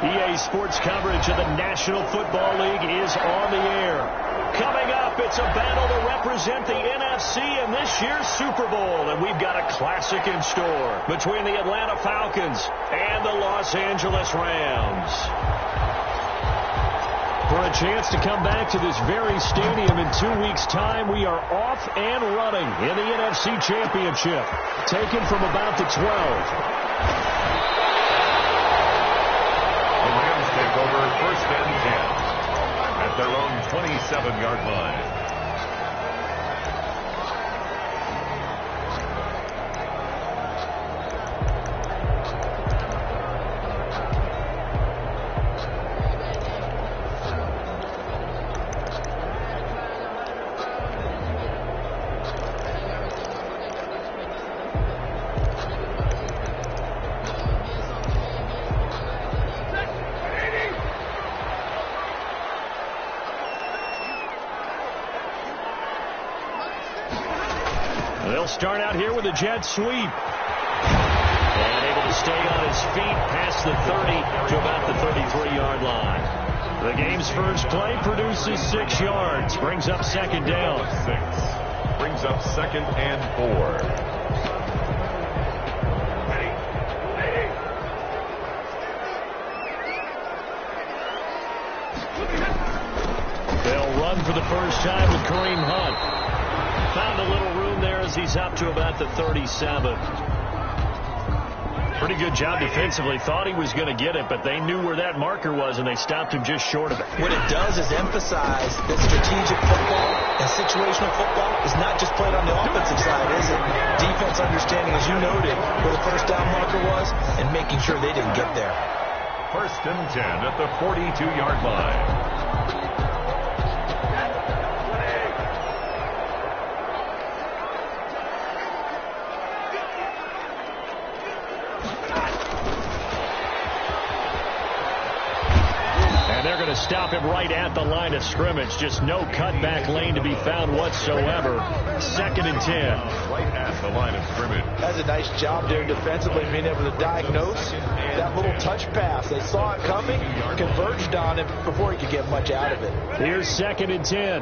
EA Sports coverage of the National Football League is on the air. Coming up, it's a battle to represent the NFC in this year's Super Bowl, and we've got a classic in store between the Atlanta Falcons and the Los Angeles Rams. For a chance to come back to this very stadium in 2 weeks' time, we are off and running in the NFC Championship, taken from about the 12. Take over 1st and 10 at their own 27-yard line. They'll start out here with a jet sweep. And able to stay on his feet past the 30 to about the 33-yard line. The game's first play produces 6 yards. Brings up 2nd down. 6. Brings up 2nd and 4. They'll run for the first time with Kareem Hunt. Found a little room there as he's up to about the 37. Pretty good job defensively. Thought he was going to get it, but they knew where that marker was, and they stopped him just short of it. What it does is emphasize that strategic football and situational football is not just played on the offensive side, is it? Defense understanding, as you noted, where the first down marker was and making sure they didn't get there. 1st and 10 at the 42-yard line. They're going to stop him right at the line of scrimmage. Just no cutback lane to be found whatsoever. 2nd and 10. Right at the line of scrimmage. That's a nice job there defensively, being able to diagnose that little touch pass. They saw it coming, converged on it before he could get much out of it. Here's 2nd and 10.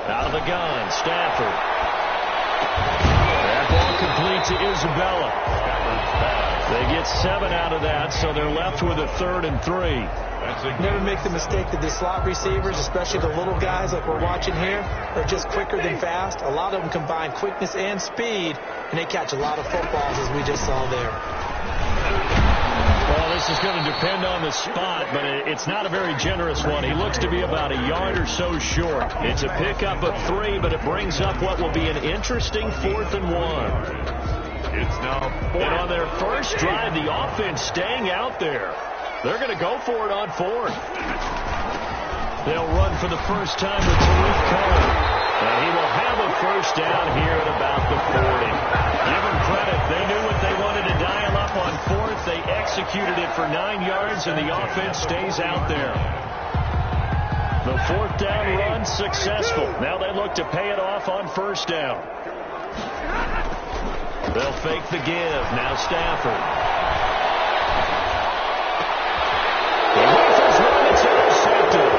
Out of the gun, Stafford. That ball complete to Isabella. They get 7 out of that, so they're left with a 3rd and 3. Never make the mistake that the slot receivers, especially the little guys like we're watching here, are just quicker than fast. A lot of them combine quickness and speed, and they catch a lot of footballs, as we just saw there. Well, this is going to depend on the spot, but it's not a very generous one. He looks to be about a yard or so short. It's a pickup of 3, but it brings up what will be an interesting 4th and 1. It's now 4th. And on their first drive, the offense staying out there. They're going to go for it on 4th. They'll run for the first time with Tariq Cohen. And he will have a first down here at about the 40. Give them credit. They knew what they wanted to dial up on 4th. They executed it for 9 yards, and the offense stays out there. The 4th down run successful. Now they look to pay it off on 1st down. They'll fake the give. Now Stafford. The Rifles run. It's intercepted.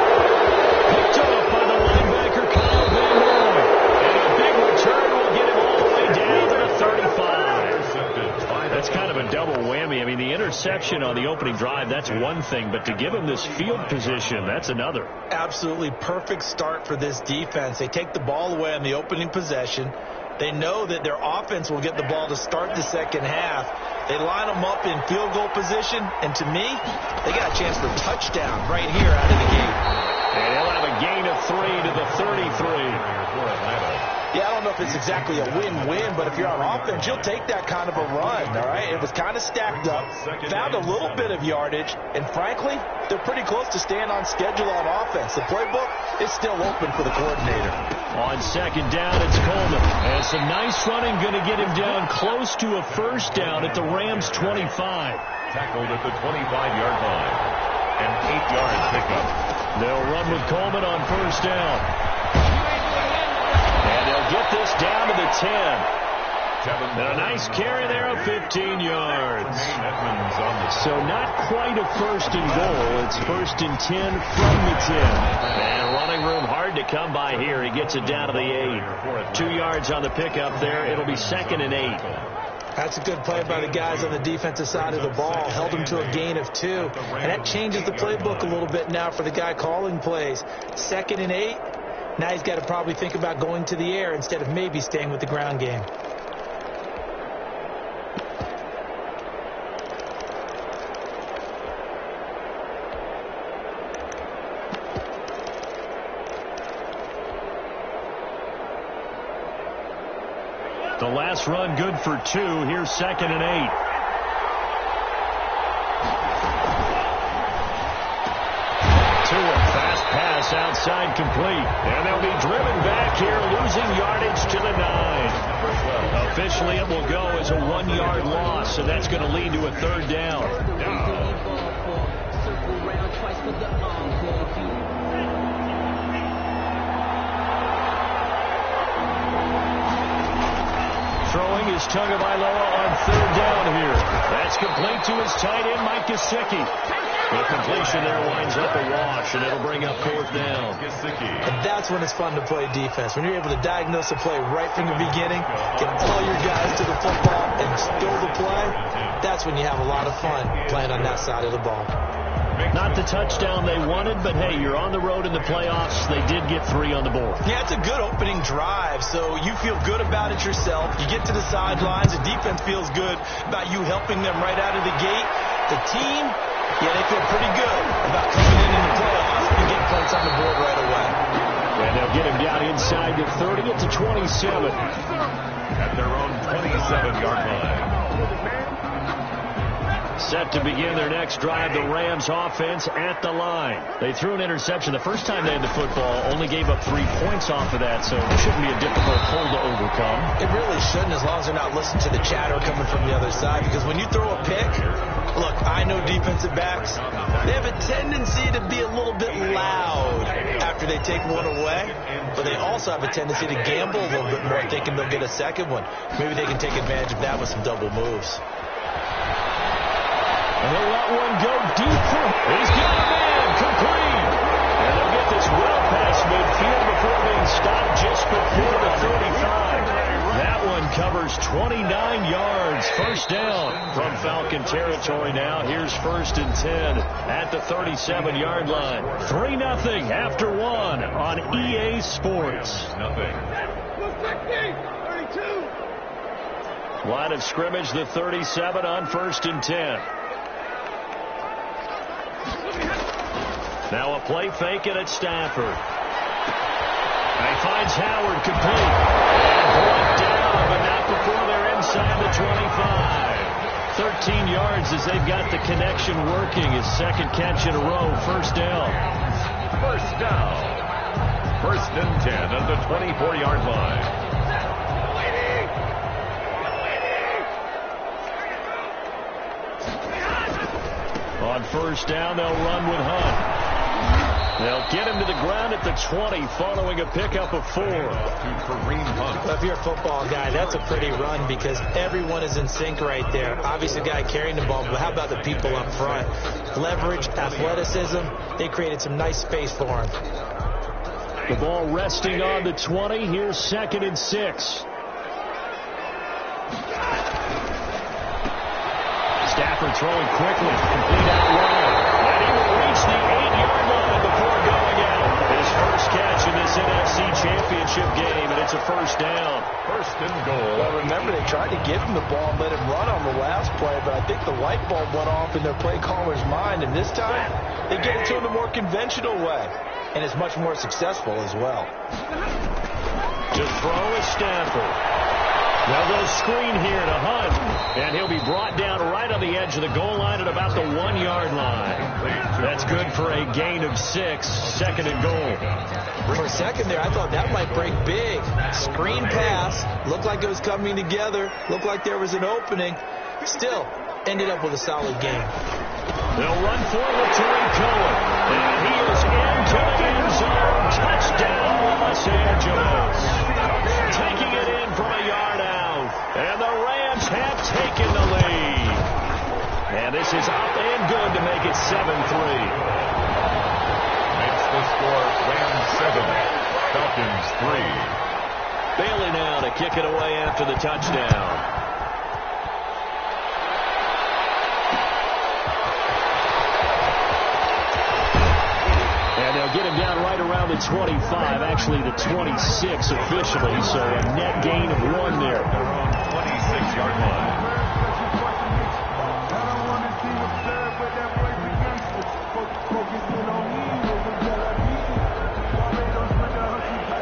Picked up by the linebacker, Kyle Van Noy. And a big return will get him all the way down to the 35. That's kind of a double whammy. I mean, the interception on the opening drive, that's one thing. But to give him this field position, that's another. Absolutely perfect start for this defense. They take the ball away on the opening possession. They know that their offense will get the ball to start the second half. They line them up in field goal position, and to me, they got a chance for a touchdown right here out of the gate. And he'll have a gain of 3 to the 33. Yeah, I don't know if it's exactly a win-win, but if you're on offense, you'll take that kind of a run, all right? It was kind of stacked up, found a little bit of yardage, and frankly, they're pretty close to staying on schedule on offense. The playbook is still open for the coordinator. On 2nd down, it's Coleman. And some nice running going to get him down close to a first down at the Rams' 25. Tackled at the 25-yard line. An 8-yard pickup. They'll run with Coleman on 1st down. And they'll get this down to the 10. And a nice carry there of 15 yards. So not quite a first and goal. It's first and 10 from the 10. And running room hard to come by here. He gets it down to the 8. 2 yards on the pickup there. It'll be second and 8. That's a good play by the guys on the defensive side of the ball. Held him to a gain of 2. And that changes the playbook a little bit now for the guy calling plays. Second and 8. Now he's got to probably think about going to the air instead of maybe staying with the ground game. The last run good for 2. Here's second and 8. Fast pass outside complete. And they'll be driven back here, losing yardage to the 9. Officially, it will go as a 1-yard loss, and that's going to lead to a third down. Throwing is Tagovailoa on third down here. That's complete to his tight end, Mike Gesicki. The completion there winds up a wash, and it'll bring up fourth down. And that's when it's fun to play defense. When you're able to diagnose a play right from the beginning, get all your guys to the football, and steal the play, that's when you have a lot of fun playing on that side of the ball. Not the touchdown they wanted, but hey, you're on the road in the playoffs. They did get 3 on the board. Yeah, it's a good opening drive, so you feel good about it yourself. You get to the sidelines. The defense feels good about you helping them right out of the gate. The team, yeah, they feel pretty good about coming in the playoffs and getting points on the board right away. And they'll get him down inside the 30 at the 27. At their own 27-yard line. Set to begin their next drive, the Rams offense at the line. They threw an interception the first time they had the football, only gave up 3 points off of that, so it shouldn't be a difficult hole to overcome. It really shouldn't, as long as they're not listening to the chatter coming from the other side, because when you throw a pick, look, I know defensive backs, they have a tendency to be a little bit loud after they take one away, but they also have a tendency to gamble a little bit more, thinking they'll get a second one. Maybe they can take advantage of that with some double moves. And they'll let one go deep for him. He's got a man complete. And they'll get this well past midfield before being stopped just before the 35. That one covers 29 yards. First down from Falcon territory now. Here's first and 10 at the 37-yard line. 3-0 after 1 on EA Sports. Line of scrimmage, the 37 on first and 10. Now a play fake it at Stafford. He finds Howard complete. And brought down, but not before they're inside the 25. 13 yards as they've got the connection working. His second catch in a row. First down. First down. First and 10 at the 24-yard line. On first down, they'll run with Hunt. They'll get him to the ground at the 20 following a pickup of 4. Well, if you're a football guy, that's a pretty run because everyone is in sync right there. Obviously, the guy carrying the ball, but how about the people up front? Leverage, athleticism, they created some nice space for him. The ball resting on the 20. Here's second and 6. Stafford throwing quickly, complete out wide. And he will reach the 8-yard line before going out. His first catch in this NFC Championship game, and it's a first down. First and goal. Well, remember, they tried to give him the ball and let him run on the last play, but I think the light bulb went off in their play caller's mind, and this time they get it to him the more conventional way, and it's much more successful as well. To throw is Stafford. They'll go screen here to Hunt, and he'll be brought down right on the edge of the goal line at about the 1-yard line. That's good for a gain of 6, second and goal. For a second there, I thought that might break big. Screen pass, looked like it was coming together, looked like there was an opening. Still, ended up with a solid game. They'll run forward to Cohen, and he is into the end zone. Touchdown, Los Angeles. make it 7-3. Makes the score Rams 7, Falcons 3. Bailey now to kick it away after the touchdown. And they'll get him down right around the 25, actually the 26 officially, so a net gain of 1 there. Their own 26-yard line.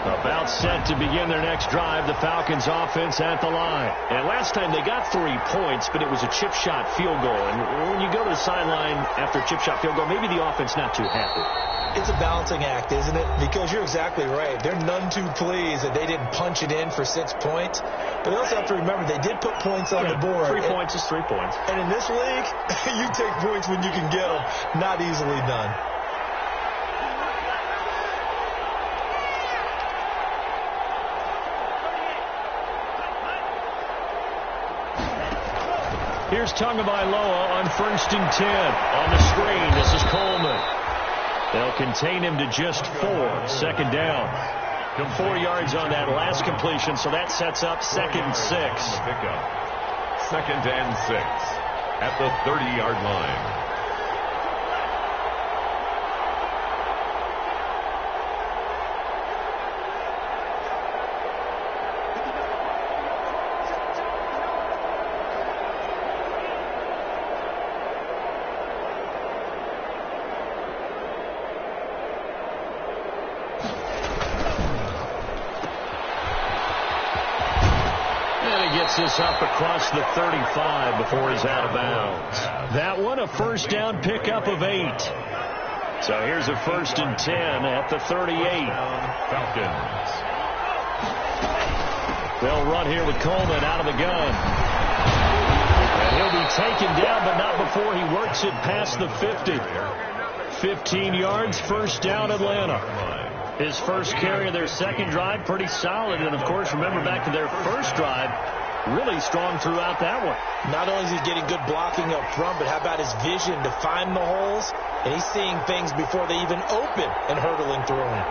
About set to begin their next drive, the Falcons offense at the line. And last time they got 3 points, but it was a chip shot field goal. And when you go to the sideline after a chip shot field goal, maybe the offense not too happy. It's a balancing act, isn't it? Because you're exactly right. They're none too pleased that they didn't punch it in for 6 points. But they also have to remember they did put points on the board. 3 points is 3 points. And in this league, you take points when you can get them. Not easily done. Here's Tagovailoa on 1st and 10. On the screen, this is Coleman. They'll contain him to just 4. Second down. 4 yards on that last completion, so that sets up 2nd and 6. Pickup. 2nd and 6 at the 30-yard line. This up across the 35 before he's out of bounds. That one a first down pickup of 8. So here's a 1st and 10 at the 38. Falcons. They'll run here with Coleman out of the gun. And he'll be taken down, but not before he works it past the 50. 15 yards, first down Atlanta. His first carry of their second drive, pretty solid. And, of course, remember back to their first drive, really strong throughout that one. Not only is he getting good blocking up front, but how about his vision to find the holes? And he's seeing things before they even open and hurdling through them.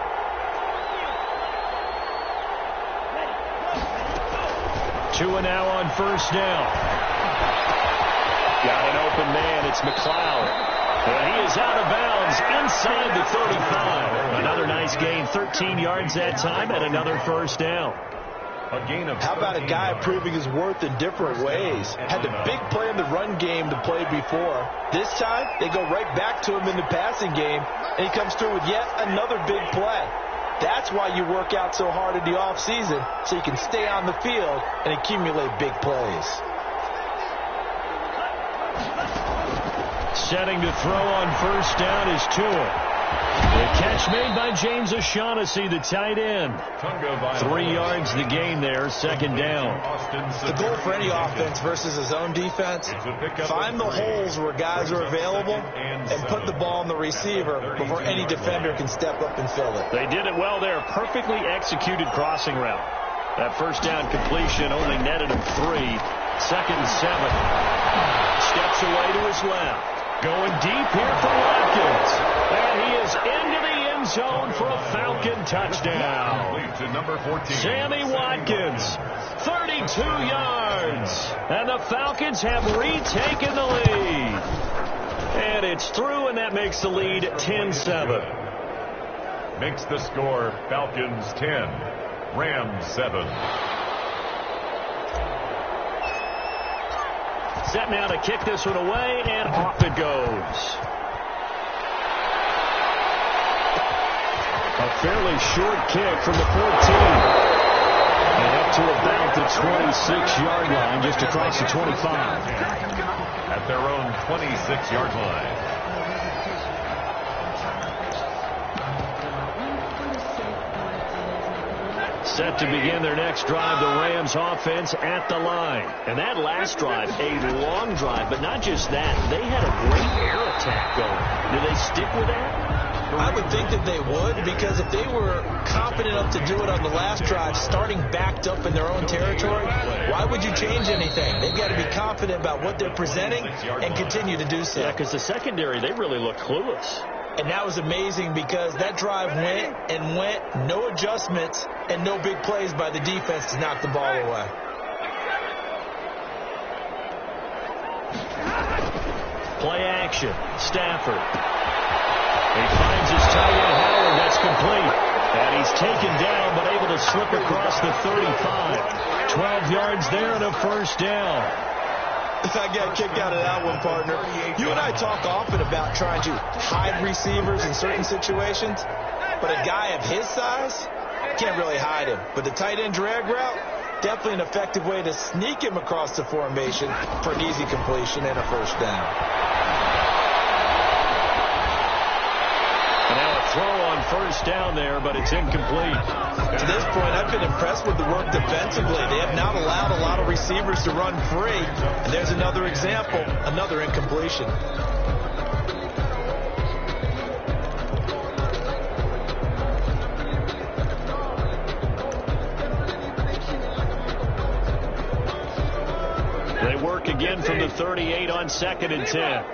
Tua now on first down. Got an open man. It's McLeod. And he is out of bounds inside the 35. Another nice gain, 13 yards that time, and another first down. A gain of How about a guy proving his worth in different ways? Had the big play in the run game to play before. This time, they go right back to him in the passing game, and he comes through with yet another big play. That's why you work out so hard in the offseason, so you can stay on the field and accumulate big plays. Setting to throw on first down is Tua. The catch made by James O'Shaughnessy, the tight end. 3 yards the gain there, second down. The goal for any offense versus his own defense, find the holes where guys are available and put the ball in the receiver before any defender can step up and fill it. They did it well there. Perfectly executed crossing route. That first down completion only netted him 3. 2nd and 7. Steps away to his left. Going deep here for Watkins. And he is into the end zone for a Falcon touchdown. To number 14. Sammy Watkins, 32 yards. And the Falcons have retaken the lead. And it's through, and that makes the lead 10-7. Makes the score Falcons 10, Rams 7. Set now to kick this one away, and off it goes. A fairly short kick from the 14. And up to about the 26-yard line, just across the 25. At their own 26-yard line. Set to begin their next drive, the Rams offense at the line. And that last drive, a long drive, but not just that. They had a great air attack going. Do they stick with that? I would think that they would, because if they were confident enough to do it on the last drive, starting backed up in their own territory, why would you change anything? They've got to be confident about what they're presenting and continue to do so. Yeah, because the secondary, they really look clueless. And that was amazing because that drive went and went, no adjustments, and no big plays by the defense to knock the ball away. Play action. Stafford. He finds his tight end, Howard. That's complete. And he's taken down, but able to slip across the 35. 12 yards there and a first down. I got kicked out of that one, partner. You and I talk often about trying to hide receivers in certain situations, but a guy of his size can't really hide him. But the tight end drag route, definitely an effective way to sneak him across the formation for an easy completion and a first down. And now a throw on first down there, but it's incomplete. To this point, I've been impressed with the work defensively. They have not allowed a lot of receivers to run free. And there's another example, another incompletion. They work again from the 38 on 2nd and 10.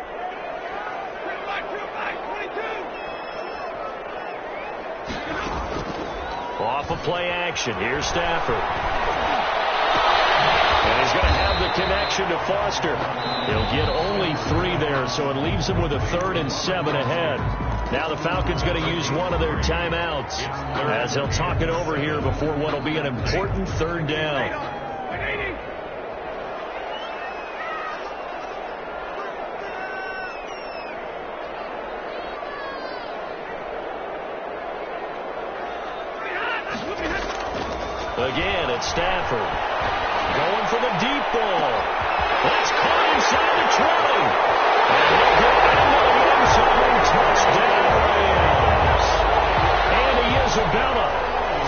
Off of play action. Here's Stafford. And he's going to have the connection to Foster. He'll get only 3 there, so it leaves him with a 3rd and 7 ahead. Now the Falcons going to use one of their timeouts as they'll talk it over here before what will be an important 3rd down. Again, it's Stafford. Going for the deep ball. That's caught inside the 20. And he'll go into the end zone. Touchdown, Rams. Andy Isabella,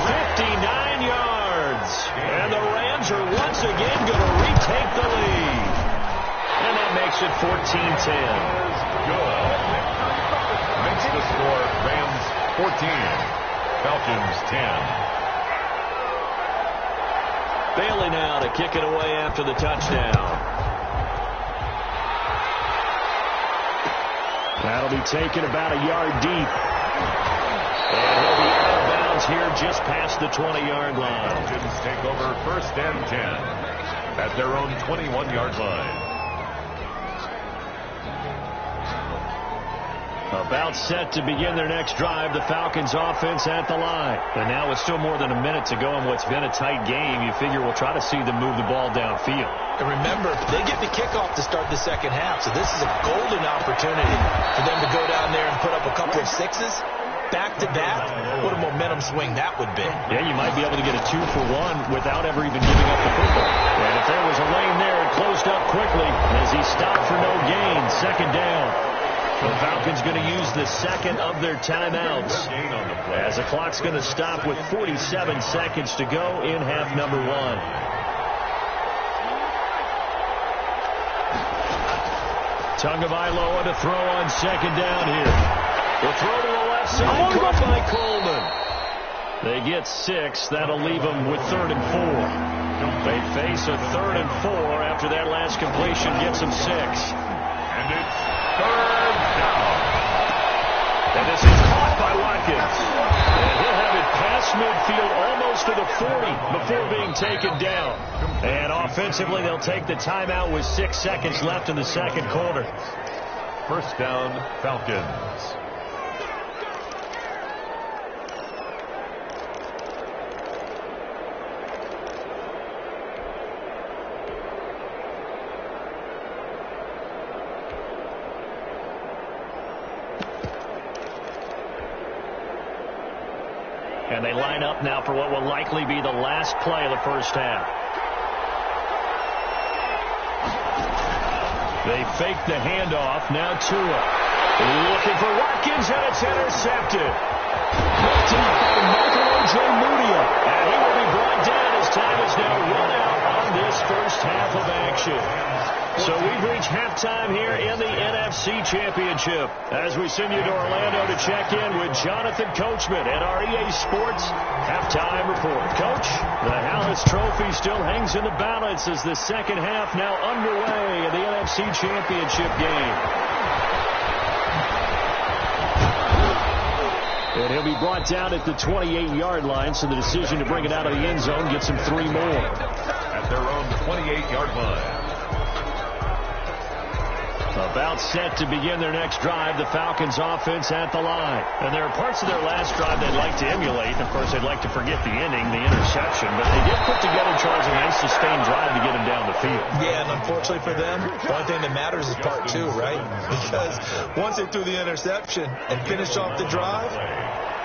59 yards. And the Rams are once again going to retake the lead. And that makes it 14-10. Good. Makes the score Rams 14, Falcons 10. Bailey now to kick it away after the touchdown. That'll be taken about a yard deep. And he'll be out of bounds here just past the 20-yard line. Falcons take over 1st and 10 at their own 21-yard line. About set to begin their next drive. The Falcons offense at the line. And now with still more than a minute to go in what's been a tight game, you figure we'll try to see them move the ball downfield. And remember, they get the kickoff to start the second half, so this is a golden opportunity for them to go down there and put up a couple of sixes back-to-back. What a momentum swing that would be. Yeah, you might be able to get a 2-for-1 without ever even giving up the football. And if there was a lane there, it closed up quickly as he stopped for no gain. 2nd down. The Falcons going to use the 2nd of their timeouts as the clock's going to stop with 47 seconds to go in half number 1. Tagovailoa to throw on 2nd down here. The throw to the left side, caught by Coleman. They get 6. That'll leave them with 3rd and 4. They face a 3rd and 4 after that last completion gets them 6. And it's 3rd down. And this is caught by Watkins. And he'll have it past midfield almost to the 40 before being taken down. And offensively, they'll take the timeout with 6 seconds left in the 2nd quarter. 1st down, Falcons. And they line up now for what will likely be the last play of the first half. They fake the handoff. Now Tua. Looking for Watkins, and it's intercepted. Picked up by Michael O.J. Mudia. And he will be brought down as time is now run out on this first half of action. So we've reached halftime here in the NFC Championship as we send you to Orlando to check in with Jonathan Coachman at our EA Sports Halftime Report. Coach, the Hallis Trophy still hangs in the balance as the second half now underway in the NFC Championship game. And he'll be brought down at the 28-yard line, so the decision to bring it out of the end zone gets him 3 more. At their own 28-yard line. About set to begin their next drive, the Falcons offense at the line. And there are parts of their last drive they'd like to emulate. Of course, they'd like to forget the inning, the interception. But they did put together, Charles, a nice sustained drive to get them down the field. Yeah, and unfortunately for them, the only thing that matters is part 2, right? Because once they threw the interception and finished off the drive,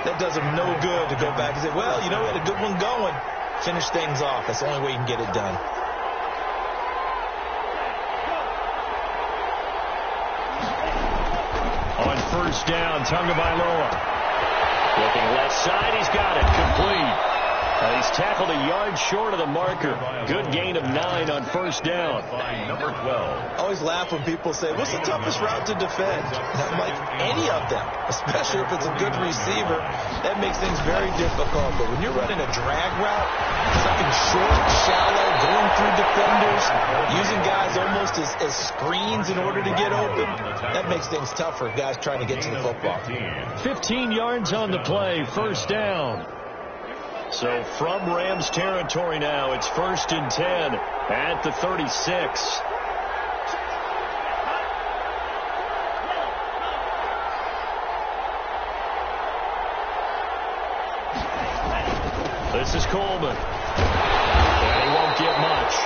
that does them no good to go back and say, well, you know, we had a good one going. Finish things off. That's the only way you can get it done. On first down, Tagovailoa. Looking left side, he's got it. Complete. He's tackled a yard short of the marker. Good gain of 9 on first down. By number 12. I always laugh when people say, what's the toughest route to defend? And I'm like, any of them, especially if it's a good receiver. That makes things very difficult. But when you're running a drag route, something short, shallow, going through defenders, using guys almost as screens in order to get open, that makes things tough for guys trying to get to the football. 15 yards on the play, first down. So from Rams territory now, it's 1st and 10 at the 36. This is Coleman. And he won't get much.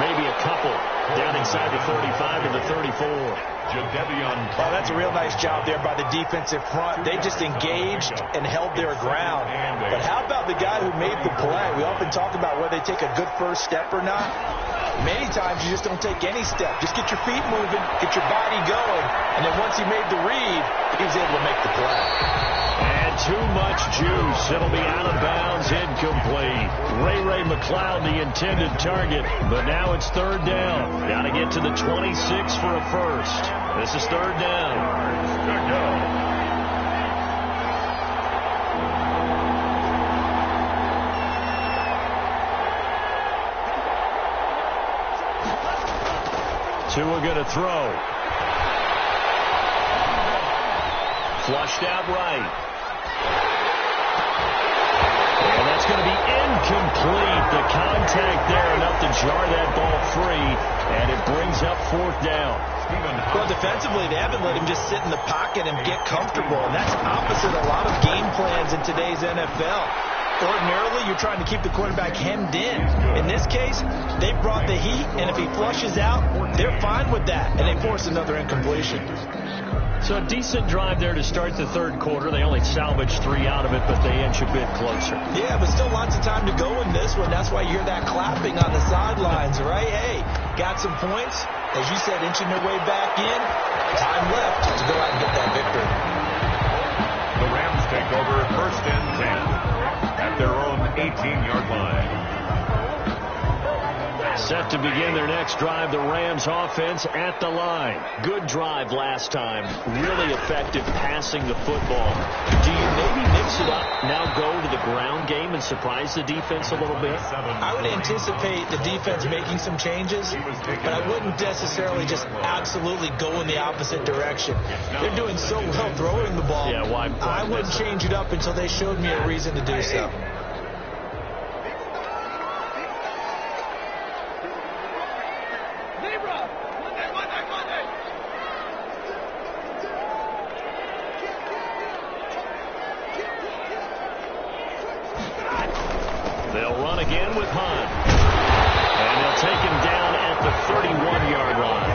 Maybe a couple. Down inside the 35 to the 34. Oh, that's a real nice job there by the defensive front. They just engaged and held their ground. But how about the guy who made the play? We often talk about whether they take a good first step or not. Many times you just don't take any step. Just get your feet moving, get your body going, and then once he made the read, he was able to make the play. And too much juice. It'll be out of bounds, incomplete. Ray McLeod, the intended target, but now it's 3rd down. Got to get to the 26 for a first. This is 3rd down. Good go. Tua going to throw. Flushed out right. And that's going to be incomplete. The contact there enough to jar that ball free, and it brings up 4th down. Well, defensively, they haven't let him just sit in the pocket and get comfortable, and that's opposite a lot of game plans in today's NFL. Ordinarily, you're trying to keep the quarterback hemmed in. In this case, they brought the heat, and if he flushes out, they're fine with that, and they force another incompletion. So a decent drive there to start the 3rd quarter. They only salvaged 3 out of it, but they inch a bit closer. Yeah, but still lots of time to go in this one. That's why you hear that clapping on the sidelines, right? Hey, got some points. As you said, inching their way back in. Time left to go out and get that victory. The Rams take over 1st and 10 at their own 18-yard line. Set to begin their next drive, the Rams offense at the line. Good drive last time. Really effective passing the football. Do you maybe mix it up, now go to the ground game and surprise the defense a little bit? I would anticipate the defense making some changes, but I wouldn't necessarily just absolutely go in the opposite direction. They're doing so well throwing the ball. Yeah, why I wouldn't change it up until they showed me a reason to do so. They'll run again with Hunt. And they'll take him down at the 31-yard line.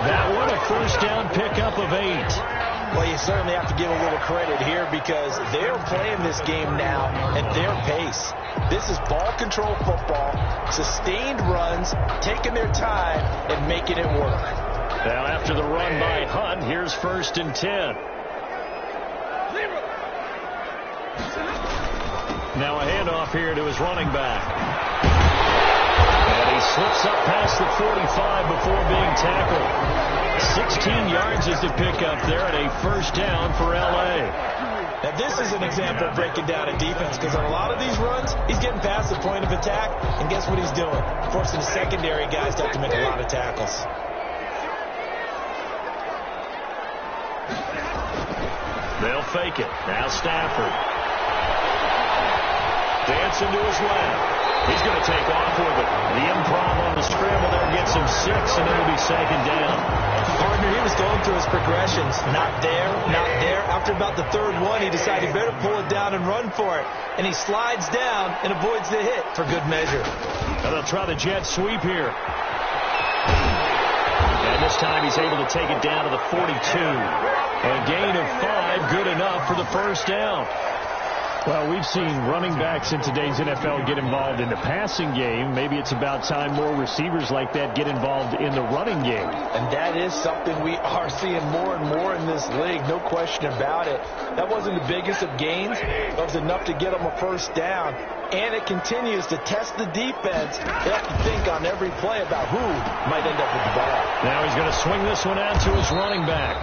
That one a first down pickup of 8. Well, you certainly have to give a little credit here because they're playing this game now at their pace. This is ball control football, sustained runs, taking their time and making it work. Now after the run by Hunt, here's 1st and 10. Now a handoff here to his running back. And he slips up past the 45 before being tackled. 16 yards is the pickup there and a first down for L.A. Now, this is an example of breaking down a defense, because on a lot of these runs, he's getting past the point of attack, and guess what he's doing? Forcing the secondary guys to have to make a lot of tackles. They'll fake it. Now Stafford. Dancing to his left. He's going to take off with it. The improv on the scramble there gets him 6, and it'll be second down. Partner, he was going through his progressions. Not there, not there. After about the third one, he decided he better pull it down and run for it. And he slides down and avoids the hit for good measure. Now they'll try the jet sweep here. And this time he's able to take it down to the 42. A gain of 5, good enough for the first down. Well, we've seen running backs in today's NFL get involved in the passing game. Maybe it's about time more receivers like that get involved in the running game. And that is something we are seeing more and more in this league, no question about it. That wasn't the biggest of gains. It was enough to get them a first down. And it continues to test the defense. They have to think on every play about who might end up with the ball. Now he's going to swing this one out to his running back.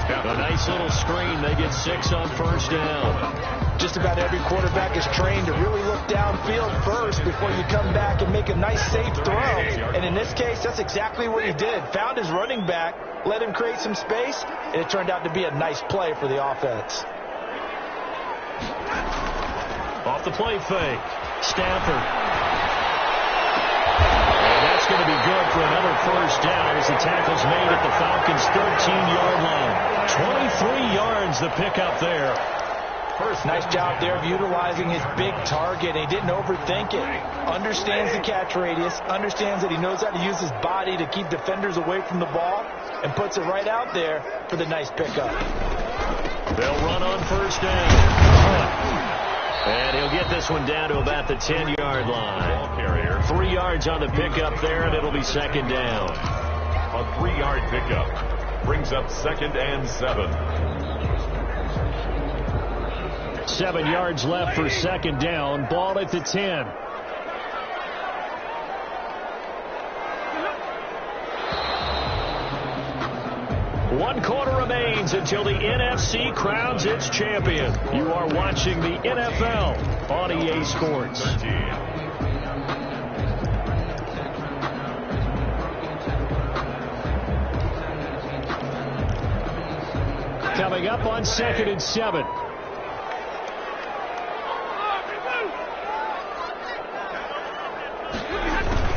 A nice little screen. They get 6 on first down. Just about every quarterback is trained to really look downfield first before you come back and make a nice, safe throw. And in this case, that's exactly what he did. Found his running back, let him create some space, and it turned out to be a nice play for the offense. Off the play fake. Stafford. And that's going to be good for another first down as the tackle's made at the Falcons' 13-yard line. 23 yards the pickup there. Nice job there of utilizing his big target. He didn't overthink it. Understands the catch radius. Understands that he knows how to use his body to keep defenders away from the ball. And puts it right out there for the nice pickup. They'll run on first down. And he'll get this one down to about the 10-yard line. 3 yards on the pickup there, and it'll be second down. A 3-yard pickup brings up 2nd and 7. 7 yards left for second down. Ball at the 10. One quarter remains until the NFC crowns its champion. You are watching the NFL on EA Sports. Coming up on 2nd and 7.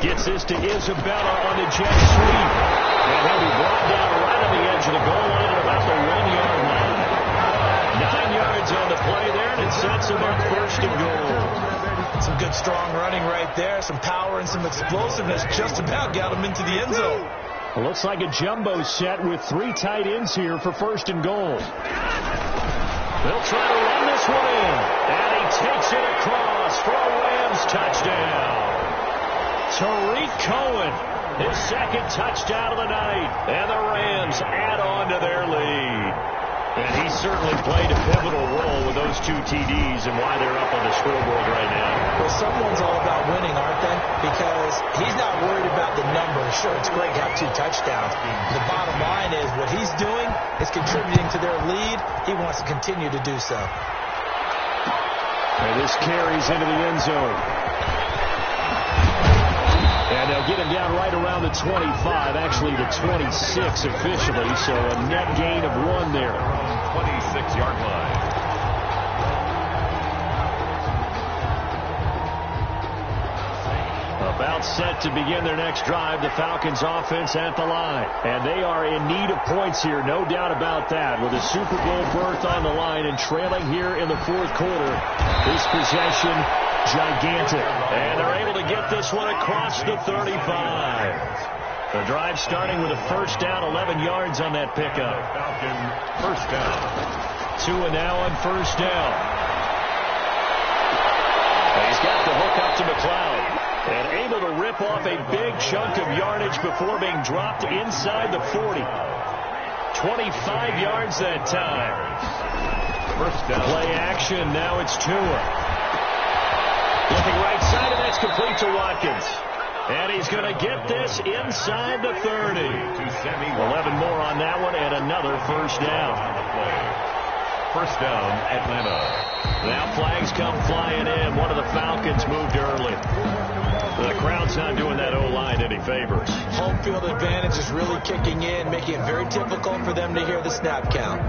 Gets this to Isabella on the jet sweep. And he'll be brought down right on the edge of the goal line at about the 1-yard line. 9 yards on the play there, and it sets him up first and goal. Some good strong running right there. Some power and some explosiveness just about got him into the end zone. It looks like a jumbo set with 3 tight ends here for first and goal. They'll try to run this one in. And he takes it across for a Rams touchdown. Tariq Cohen, his second touchdown of the night. And the Rams add on to their lead. And he certainly played a pivotal role with those 2 TDs and why they're up on the scoreboard right now. Well, someone's all about winning, aren't they? Because he's not worried about the numbers. Sure, it's great to have 2 touchdowns. The bottom line is what he's doing is contributing to their lead. He wants to continue to do so. And this carries into the end zone. And they'll get him down right around the 25, actually the 26 officially, so a net gain of 1 there. 26-yard line. About set to begin their next drive, the Falcons offense at the line. And they are in need of points here, no doubt about that. With a Super Bowl berth on the line and trailing here in the 4th quarter, this possession gigantic. And they're able to get this one across the 35. The drive starting with a first down, 11 yards on that pickup. Falcon first down. 2 and now on first down. And he's got the hook up to McLeod. And able to rip off a big chunk of yardage before being dropped inside the 40. 25 yards that time. First down. Play action. Now it's Tua. Looking right side, and that's complete to Watkins. And he's going to get this inside the 30. 11 more on that one and another first down. First down, Atlanta. Now flags come flying in. One of the Falcons moved early. The crowd's not doing that O-line any favors. Home field advantage is really kicking in, making it very difficult for them to hear the snap count.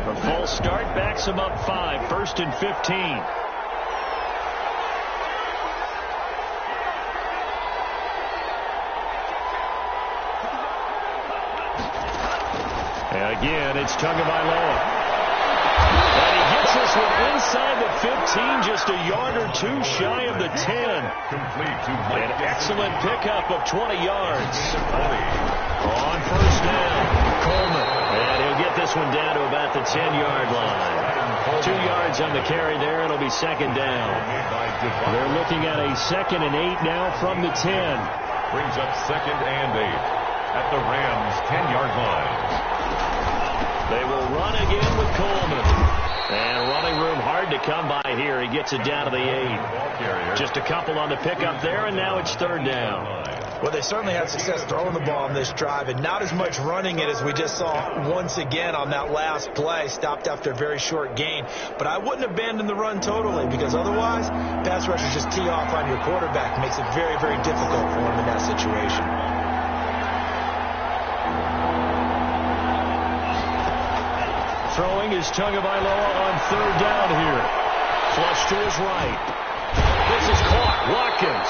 The false start backs him up 5. First and 15. And again, it's Tagovailoa. And he gets this one inside the 15, just a yard or two shy of the 10. Complete to An excellent pickup of 20 yards. On first down, Coleman. And he'll get this one down to about the 10-yard line. 2 yards on the carry there. It'll be second down. They're looking at a 2nd and 8 now from the 10. Brings up 2nd and 8 at the Rams' 10-yard line. They will run again with Coleman. And running room hard to come by here. He gets it down to the 8. Just a couple on the pickup there, and now it's third down. Well, they certainly had success throwing the ball on this drive, and not as much running it as we just saw once again on that last play. Stopped after a very short gain. But I wouldn't abandon the run totally, because otherwise, pass rushers just tee off on your quarterback. Makes it very, very difficult for him in that situation. Throwing is Tagovailoa on third down here. Flush to his right. This is caught. Watkins.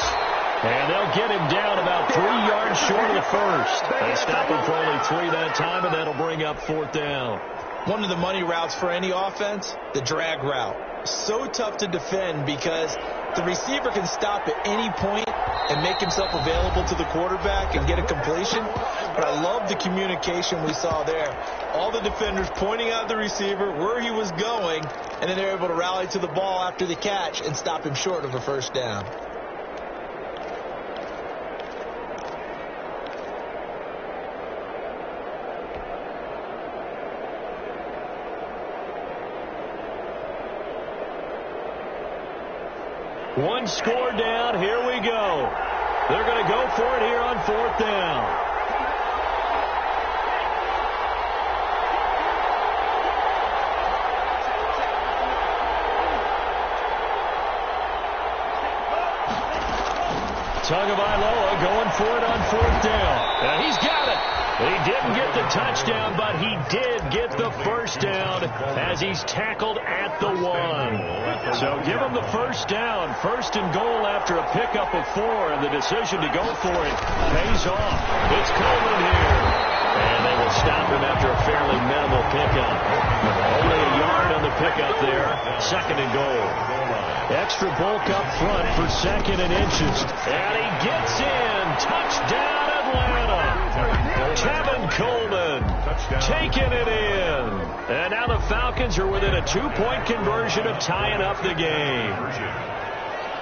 And they'll get him down about 3 yards short of the first. They stop him for only 3 that time, and that'll bring up fourth down. One of the money routes for any offense, the drag route. So tough to defend because the receiver can stop at any point and make himself available to the quarterback and get a completion. But I love the communication we saw there. All the defenders pointing out the receiver where he was going, and then they're able to rally to the ball after the catch and stop him short of a first down. One score down. Here we go. They're going to go for it here on fourth down. Tagovailoa going for it on fourth down. And he's got it. He didn't get the touchdown, but he did get the first down as he's tackled at the 1. So give him the first down. First and goal after a pickup of 4, and the decision to go for it pays off. It's Coleman here. And they will stop him after a fairly minimal pickup. Only a yard on the pickup there. Second and goal. Extra bulk up front for 2nd and inches. And he gets in. Touchdown, Atlanta. Kevin Coleman taking it in. And now the Falcons are within a 2-point conversion of tying up the game.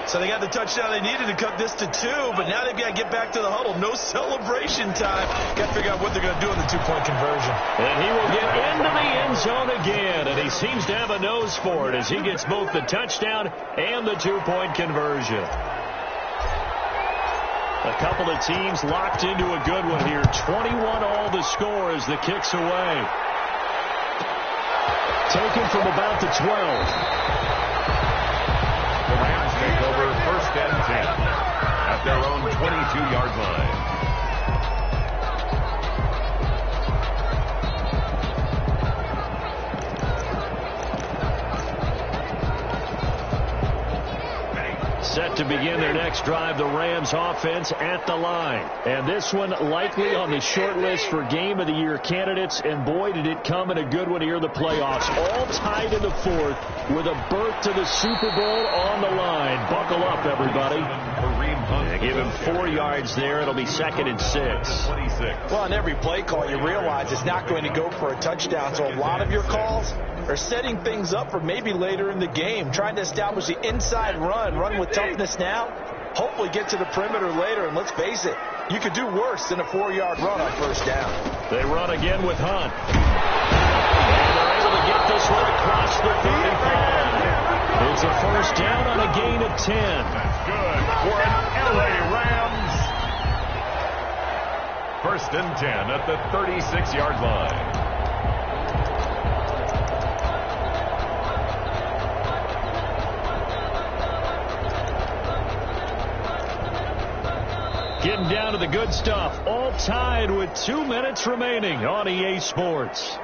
So they got the touchdown they needed to cut this to 2, but now they've got to get back to the huddle. No celebration time. Got to figure out what they're going to do in the 2-point conversion. And he will get into the end zone again, and he seems to have a nose for it as he gets both the touchdown and the 2-point conversion. A couple of teams locked into a good one here. 21 all the score as the kick's away. Taken from about the 12. The Rams take over first and 10 at their own 22-yard line. Set to begin their next drive, the Rams offense at the line. And this one likely on the short list for Game of the Year candidates. And boy, did it come in a good one here in the playoffs. All tied in the 4th with a berth to the Super Bowl on the line. Buckle up, everybody. And give him 4 yards there. It'll be 2nd and 6. Well, on every play call, you realize it's not going to go for a touchdown. So a lot of your calls are setting things up for maybe later in the game, trying to establish the inside run with toughness now, hopefully get to the perimeter later, and let's face it, you could do worse than a 4-yard run on first down. They run again with Hunt. And they're able to get this one across the 35. It's a first down on a gain of 10. That's good for an LA Rams. First and 10 at the 36-yard line. Getting down to the good stuff. All tied with 2 minutes remaining on EA Sports.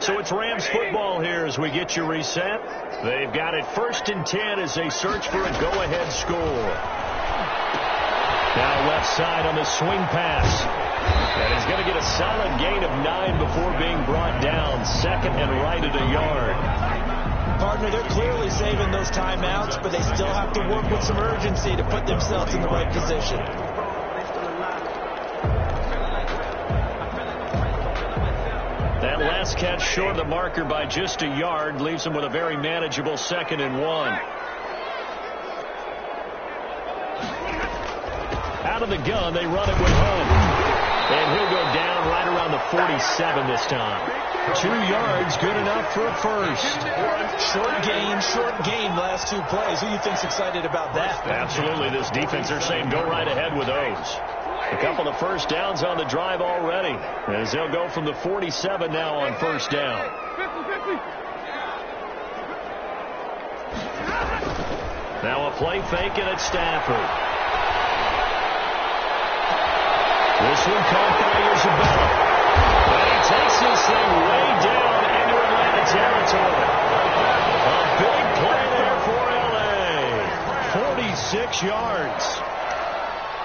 So it's Rams football here as we get you reset. They've got it first and 10 as they search for a go-ahead score. Now left side on the swing pass. And he's going to get a solid gain of 9 before being brought down. Second and right at a yard. Partner, they're clearly saving those timeouts, but they still have to work with some urgency to put themselves in the right position. That last catch short of the marker by just a yard leaves them with a very manageable 2nd and 1. Out of the gun, they run it with Hunt. And he'll go down right around the 47 this time. 2 yards, good enough for a first. Short gain last 2 plays. Who do you think's excited about that? Absolutely. This defense, they're saying go right ahead with those. A couple of first downs on the drive already, as they'll go from the 47 now on first down. Now a play fake, and it's Stafford. This one caught by Isabella. And he takes this thing way down into Atlanta territory. A big play there for L.A. 46 yards.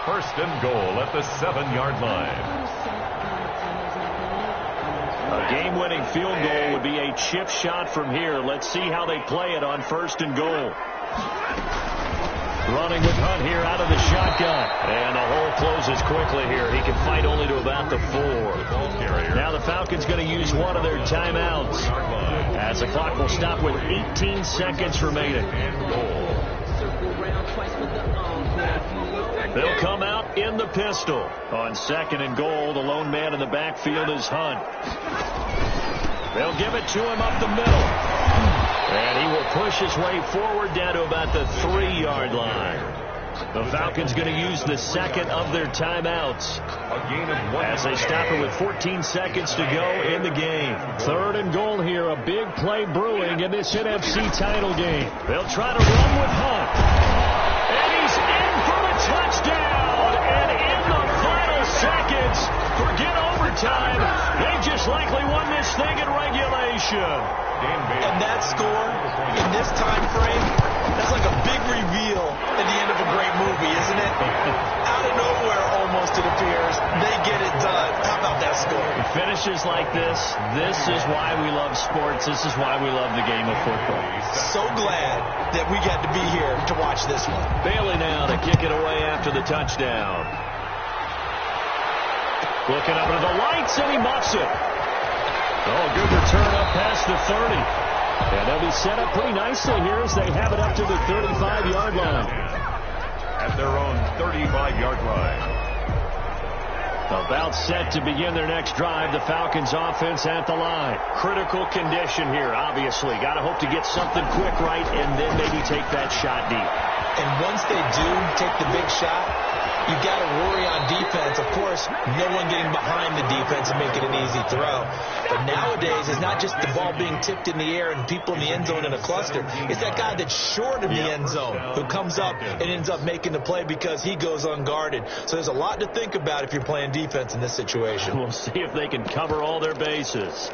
First and goal at the 7-yard line. A game-winning field goal would be a chip shot from here. Let's see how they play it on first and goal. Running with Hunt here out of the shotgun. And the hole closes quickly here. He can fight only to about the 4. Now the Falcons going to use one of their timeouts, as the clock will stop with 18 seconds remaining. They'll come out in the pistol. On 2nd and goal, the lone man in the backfield is Hunt. They'll give it to him up the middle. And he will push his way forward down to about the 3-yard line. The Falcons going to use the 2nd of their timeouts as they stop it with 14 seconds to go in the game. 3rd and goal here. A big play brewing in this NFC title game. They'll try to run with Hunt. And he's in for the touchdown. And in the final seconds, forget overtime. They just likely won this thing in regulation. And that score in this time frame, that's like a big reveal at the end of a great movie, isn't it? Out of nowhere, almost, it appears, they get it done. How about that score? It finishes like this. This is why we love sports. This is why we love the game of football. So glad that we got to be here to watch this one. Bailey now to kick it away after the touchdown. Looking up into the lights, and he muffs it. Oh, good return up past the 30. And they'll be set up pretty nicely here as they have it up to the 35-yard line. At their own 35-yard line. About set to begin their next drive. The Falcons offense at the line. Critical condition here, obviously. Got to hope to get something quick right and then maybe take that shot deep. And once they do take the big shot, you've got to worry on defense. Of course, no one getting behind the defense and making an easy throw. But nowadays, it's not just the ball being tipped in the air and people in the end zone in a cluster. It's that guy that's short of the end zone who comes up and ends up making the play because he goes unguarded. So there's a lot to think about if you're playing defense in this situation. We'll see if they can cover all their bases.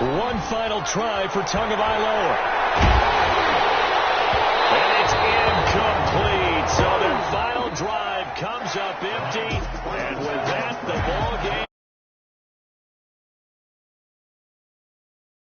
One final try for Tagovailoa.